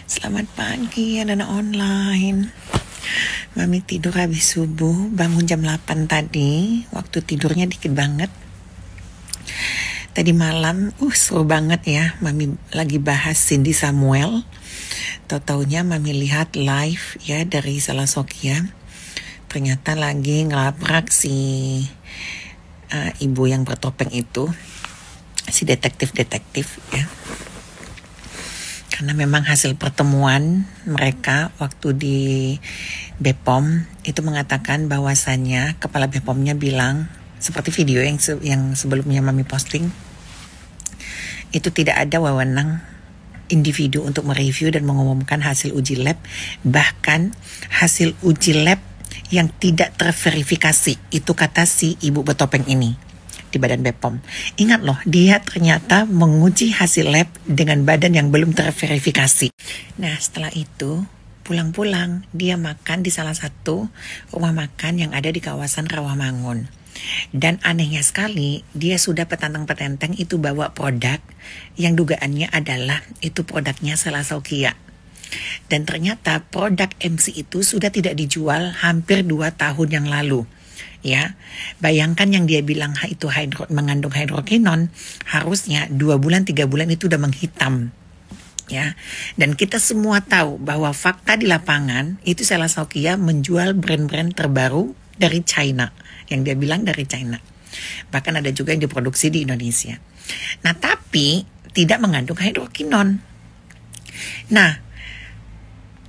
Selamat pagi anak-anak online. Mami tidur habis subuh, bangun jam 8 tadi. Waktu tidurnya dikit banget. Tadi malam, seru banget ya. Mami lagi bahas Cindy Samuel. Tahu-taunya Mami lihat live ya dari Salasokia. Ternyata lagi ngelabrak si ibu yang bertopeng itu. Si detektif ya. Karena memang hasil pertemuan mereka waktu di BPOM itu mengatakan bahwasannya kepala BPOM-nya bilang, seperti video yang sebelumnya Mami posting, itu tidak ada wewenang individu untuk mereview dan mengumumkan hasil uji lab, bahkan hasil uji lab yang tidak terverifikasi. Itu kata si ibu bertopeng ini di badan BPOM. Ingat loh, dia ternyata menguji hasil lab dengan badan yang belum terverifikasi. Nah, setelah itu pulang-pulang dia makan di salah satu rumah makan yang ada di kawasan Rawamangun. Dan anehnya sekali, dia sudah petantang-petenteng itu bawa produk yang dugaannya adalah itu produknya Salasokia. Dan ternyata produk MC itu sudah tidak dijual hampir 2 tahun yang lalu. Ya, bayangkan yang dia bilang itu mengandung hidrokinon, harusnya 2 bulan 3 bulan itu udah menghitam. Ya, dan kita semua tahu bahwa fakta di lapangan itu Salasokia menjual brand-brand terbaru dari China, yang dia bilang dari China. Bahkan ada juga yang diproduksi di Indonesia. Nah, tapi tidak mengandung hidrokinon. Nah,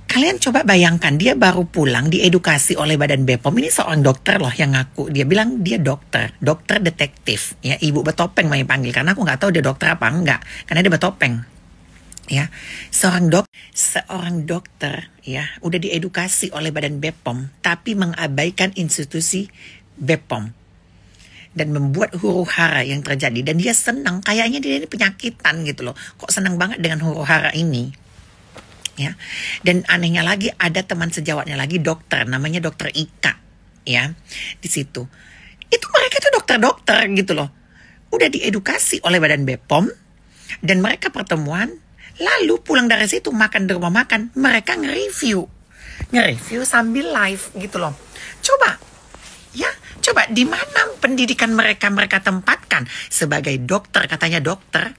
kalian coba bayangkan, dia baru pulang diedukasi oleh badan BPOM. Ini seorang dokter loh yang ngaku. Dia bilang dia dokter detektif. Ya, ibu bertopeng mau panggil, karena aku nggak tahu dia dokter apa enggak, karena dia bertopeng. Ya, seorang dokter ya udah diedukasi oleh badan BPOM, tapi mengabaikan institusi BPOM dan membuat huru-hara yang terjadi. Dan dia senang, kayaknya dia ini penyakitan gitu loh. Kok senang banget dengan huru-hara ini? Ya, dan anehnya lagi ada teman sejawatnya lagi dokter, namanya dokter Ika, ya, di situ. Itu mereka tuh dokter-dokter gitu loh, udah diedukasi oleh badan BPOM, dan mereka pertemuan, lalu pulang dari situ makan di rumah makan, mereka nge-review sambil live gitu loh. Coba di mana pendidikan mereka tempatkan sebagai dokter, katanya dokter.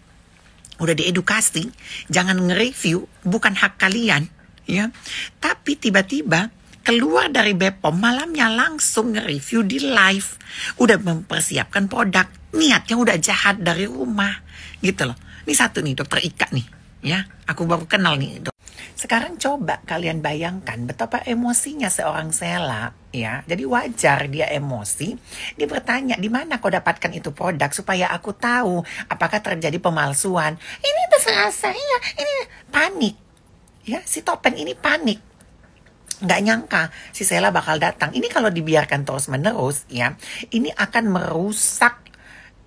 Udah diedukasi, jangan nge-review, bukan hak kalian, ya. Tapi tiba-tiba keluar dari BPOM, malamnya langsung nge-review di live. Udah mempersiapkan produk, niatnya udah jahat dari rumah, gitu loh. Ini satu nih, dokter Ika nih, ya. Aku baru kenal nih, dok. Sekarang coba kalian bayangkan betapa emosinya seorang Sela, ya. Jadi wajar dia emosi. Dia bertanya, di mana kau dapatkan itu produk supaya aku tahu apakah terjadi pemalsuan. Ini terserah saya, ini panik. Ya, si topeng ini panik. Nggak nyangka si Sela bakal datang. Ini kalau dibiarkan terus-menerus, ya, ini akan merusak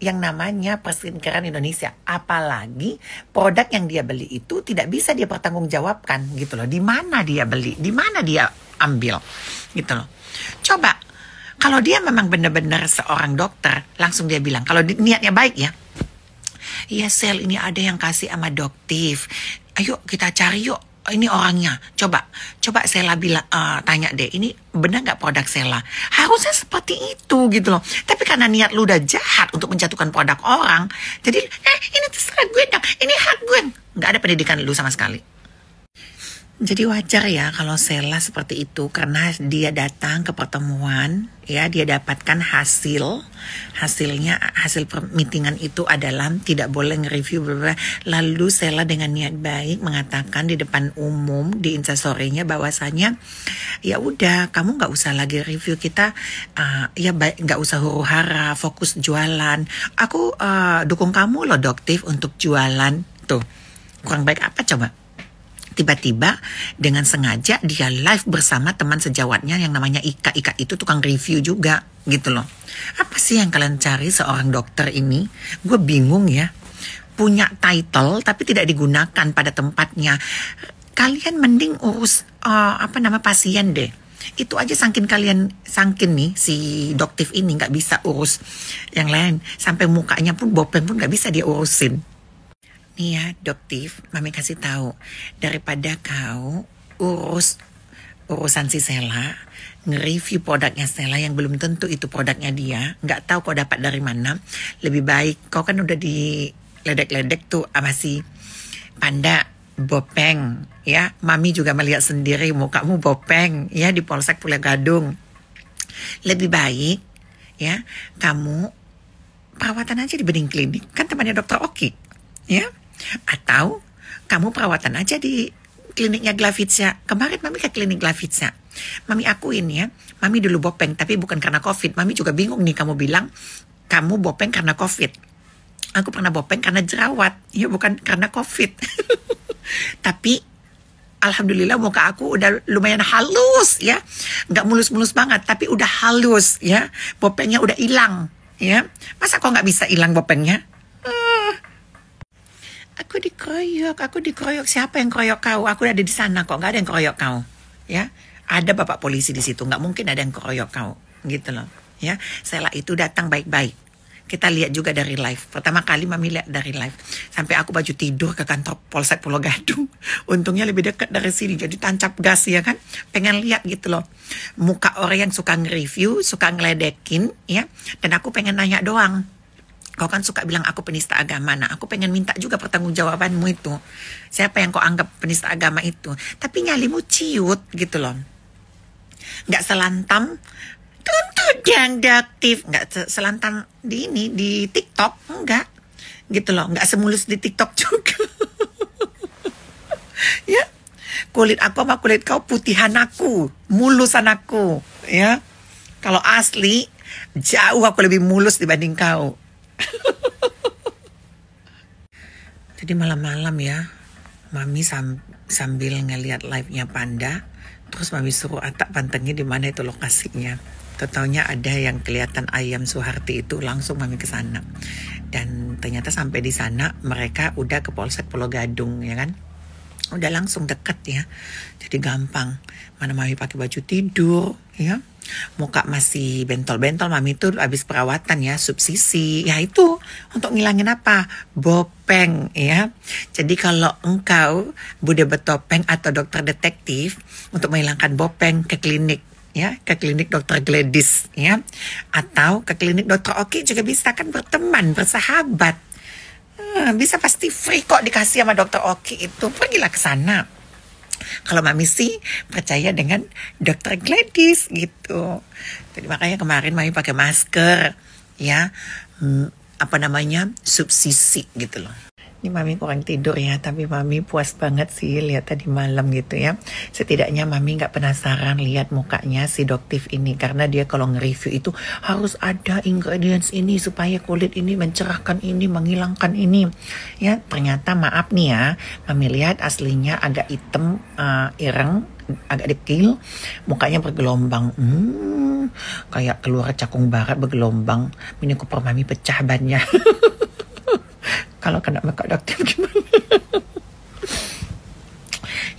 yang namanya perskincare Indonesia. Apalagi produk yang dia beli itu tidak bisa dia pertanggungjawabkan gitu loh. Di mana dia beli, di mana dia ambil gitu loh. Coba kalau dia memang benar-benar seorang dokter, langsung dia bilang, kalau niatnya baik ya, iya Sel, ini ada yang kasih sama Doktif, ayo kita cari yuk, ini orangnya. Coba Sela bilang, tanya deh, ini benar nggak produk Sela? Harusnya seperti itu gitu loh. Tapi karena niat lu udah jahat untuk menjatuhkan produk orang, jadi ini terserah gue dong, ini hak gue. Nggak ada pendidikan lu sama sekali. Jadi wajar ya kalau Sela seperti itu, karena dia datang ke pertemuan, ya, dia dapatkan hasilnya hasil meetingan itu adalah tidak boleh nge-review, lalu Sela dengan niat baik mengatakan di depan umum di instastory-nya bahwasanya ya udah, kamu nggak usah lagi review kita, ya baik, nggak usah huru-hara, fokus jualan. Aku dukung kamu loh Doktif untuk jualan. Tuh, kurang baik apa coba? Tiba-tiba dengan sengaja dia live bersama teman sejawatnya yang namanya Ika. Ika itu tukang review juga gitu loh. Apa sih yang kalian cari seorang dokter ini? Gue bingung ya. Punya title tapi tidak digunakan pada tempatnya. Kalian mending urus pasien deh. Itu aja saking nih si Doktif ini nggak bisa urus yang lain. Sampai mukanya pun, bopeng pun nggak bisa dia urusin. Nih ya, Doktif, Mami kasih tahu, daripada kau urusan si Sela, nge-review produknya Sela yang belum tentu itu produknya dia, nggak tahu kau dapat dari mana, lebih baik kau kan udah diledek-ledek tuh sama si Panda Bopeng, ya. Mami juga melihat sendiri mukamu Bopeng, ya, di Polsek Pulau Gadung. Lebih baik, ya, kamu perawatan aja di bening klinik, kan temannya Dokter Oki, ya. Atau kamu perawatan aja di kliniknya Glavitsa. Kemarin Mami ke klinik Glavitsa. Mami akuin ya, Mami dulu Bopeng, tapi bukan karena COVID. Mami juga bingung nih, kamu bilang kamu Bopeng karena COVID. Aku pernah Bopeng karena jerawat, ya bukan karena COVID. Tapi alhamdulillah muka aku udah lumayan halus ya. Nggak mulus-mulus banget, tapi udah halus ya. Bopengnya udah hilang ya. Masa kok nggak bisa hilang bopengnya? Aku dikeroyok. Siapa yang keroyok kau? Aku ada di sana kok, nggak ada yang keroyok kau. Ya, ada bapak polisi di situ, nggak mungkin ada yang keroyok kau, gitu loh. Ya, Sela itu datang baik-baik. Kita lihat juga dari live. Pertama kali Mami lihat dari live. Sampai aku baju tidur ke kantor Polsek Pulau Gadung. Untungnya lebih dekat dari sini, jadi tancap gas ya kan. Pengen lihat gitu loh. Muka orang yang suka nge-review, suka ngeledekin, ya. Dan aku pengen nanya doang. Kau kan suka bilang aku penista agama. Nah, aku pengen minta juga pertanggungjawabanmu itu. Siapa yang kau anggap penista agama itu? Tapi nyalimu ciut gitu loh. Nggak selantam, tuntut yang aktif. Nggak selantam di TikTok. Enggak. Gitu loh. Nggak semulus di TikTok juga. Ya. Kulit aku sama kulit kau putihan aku. Mulusan aku. Ya. Kalau asli, jauh aku lebih mulus dibanding kau. Jadi malam-malam ya, Mami sambil ngeliat live-nya Panda, terus Mami suruh Atak pantengnya di mana itu lokasinya. Taunya ada yang kelihatan ayam Suharti itu, langsung Mami ke sana. Dan ternyata sampai di sana mereka udah ke Polsek Pulau Gadung ya kan. Udah langsung deket ya. Jadi gampang. Mana Mami pakai baju tidur ya. Muka masih bentol-bentol, Mami tuh habis perawatan ya, subsisi. Ya itu untuk ngilangin apa? Bopeng ya. Jadi kalau engkau Bude Betopeng atau dokter detektif untuk menghilangkan bopeng ke klinik ya, ke klinik dokter Gladys ya. Atau ke klinik dokter Oki juga bisa kan, berteman, bersahabat. Bisa pasti free kok dikasih sama dokter Oki itu. Pergilah ke sana. Kalau Mami sih percaya dengan dokter Gladys gitu. Jadi makanya kemarin Mami pakai masker ya, subsisi gitu loh. Ini Mami kurang tidur ya, tapi Mami puas banget sih lihat tadi malam gitu ya. Setidaknya Mami nggak penasaran lihat mukanya si Doktif ini, karena dia kalau nge-review itu harus ada ingredients ini supaya kulit ini mencerahkan ini, menghilangkan ini. Ya ternyata maaf nih ya, Mami lihat aslinya agak hitam, ireng, agak dekil, mukanya bergelombang. Kayak keluar cakung barat bergelombang. Mini Cooper Mami pecah bannya. Kalau kena makeup dokter gimana?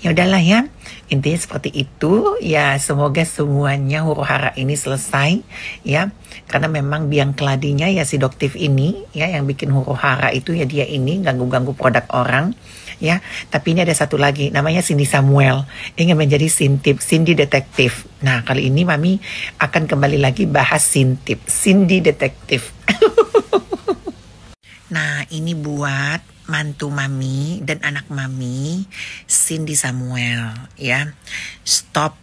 Ya udahlah ya, intinya seperti itu ya. Semoga semuanya huru hara ini selesai ya, karena memang biang keladinya ya si Doktif ini ya, yang bikin huru hara itu ya dia ini ganggu-ganggu produk orang ya. Tapi ini ada satu lagi namanya Cindy Samuel, ingin menjadi Cindy Detektif. Nah kali ini Mami akan kembali lagi bahas Cindy Detektif. Nah ini buat mantu Mami dan anak Mami, Cindy Samuel ya. Stop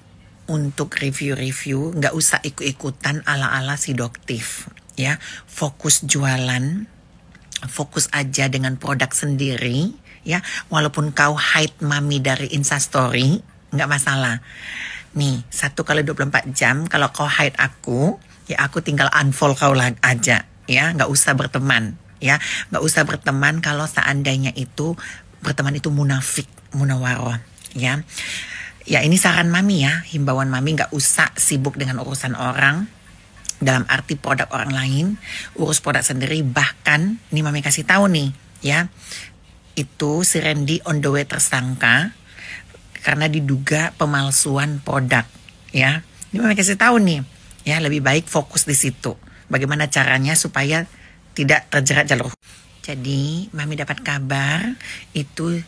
untuk review-review, nggak usah ikut-ikutan ala-ala si Doktif ya. Fokus jualan, fokus aja dengan produk sendiri ya. Walaupun kau hide Mami dari Instastory, nggak masalah. Nih 1x24 jam kalau kau hide aku, ya aku tinggal unfollow kau aja ya. Nggak usah berteman. Ya, nggak usah berteman kalau seandainya itu berteman itu munafik, munawaroh, ya. Ya ini saran Mami ya, himbauan Mami, nggak usah sibuk dengan urusan orang, dalam arti produk orang lain, urus produk sendiri. Bahkan, ini Mami kasih tahu nih, ya, itu si Randy on the way tersangka karena diduga pemalsuan produk, ya. Ini Mami kasih tahu nih, ya lebih baik fokus di situ. Bagaimana caranya supaya tidak terjerat jalur. Jadi Mami dapat kabar itu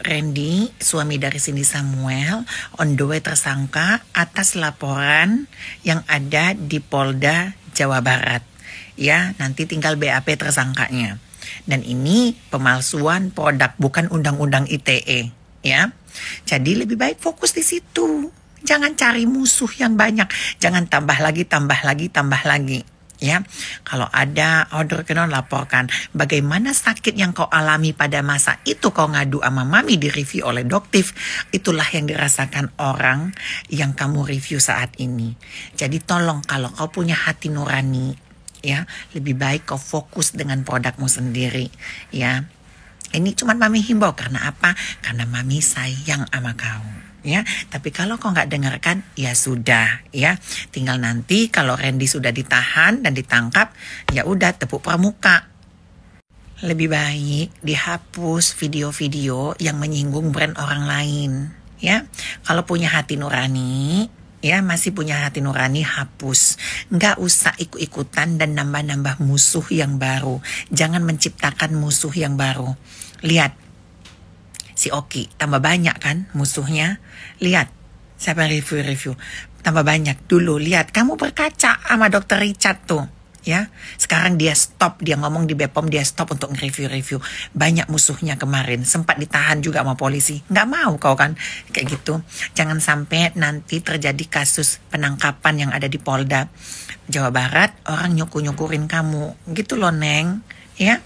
Randy, suami dari Cindy Samuel, on the way tersangka atas laporan yang ada di Polda Jawa Barat. Ya, nanti tinggal BAP tersangkanya. Dan ini pemalsuan produk, bukan undang-undang ITE. Ya, jadi lebih baik fokus di situ. Jangan cari musuh yang banyak. Jangan tambah lagi. Ya, kalau ada order kenon laporkan bagaimana sakit yang kau alami pada masa itu kau ngadu sama Mami di review oleh Doktif, itulah yang dirasakan orang yang kamu review saat ini. Jadi tolong kalau kau punya hati nurani, ya lebih baik kau fokus dengan produkmu sendiri, ya. Ini cuma Mami himbau karena apa? Karena Mami sayang sama kau. Ya, tapi kalau kau nggak dengarkan, ya sudah, ya. Tinggal nanti kalau Randy sudah ditahan dan ditangkap, ya udah tepuk pramuka. Lebih baik dihapus video-video yang menyinggung brand orang lain, ya. Kalau punya hati nurani, ya masih punya hati nurani, hapus. Nggak usah ikut-ikutan dan nambah-nambah musuh yang baru. Jangan menciptakan musuh yang baru. Lihat. Si Oki, tambah banyak kan musuhnya. Lihat, siapa yang review. Tambah banyak. Dulu, lihat, kamu berkaca sama Dr. Richard tuh. Ya, sekarang dia stop, dia ngomong di Bepom, dia stop untuk nge-review. Banyak musuhnya kemarin, sempat ditahan juga sama polisi. Nggak mau kau kan, kayak gitu. Jangan sampai nanti terjadi kasus penangkapan yang ada di Polda Jawa Barat, orang nyukur-nyukurin kamu. Gitu loh, Neng. Ya.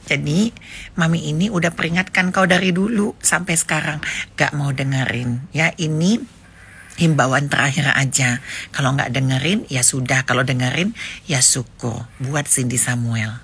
Jadi Mami ini udah peringatkan kau dari dulu sampai sekarang gak mau dengerin. Ya, ini himbauan terakhir aja. Kalau gak dengerin ya sudah, kalau dengerin ya syukur. Buat Cindy Samuel.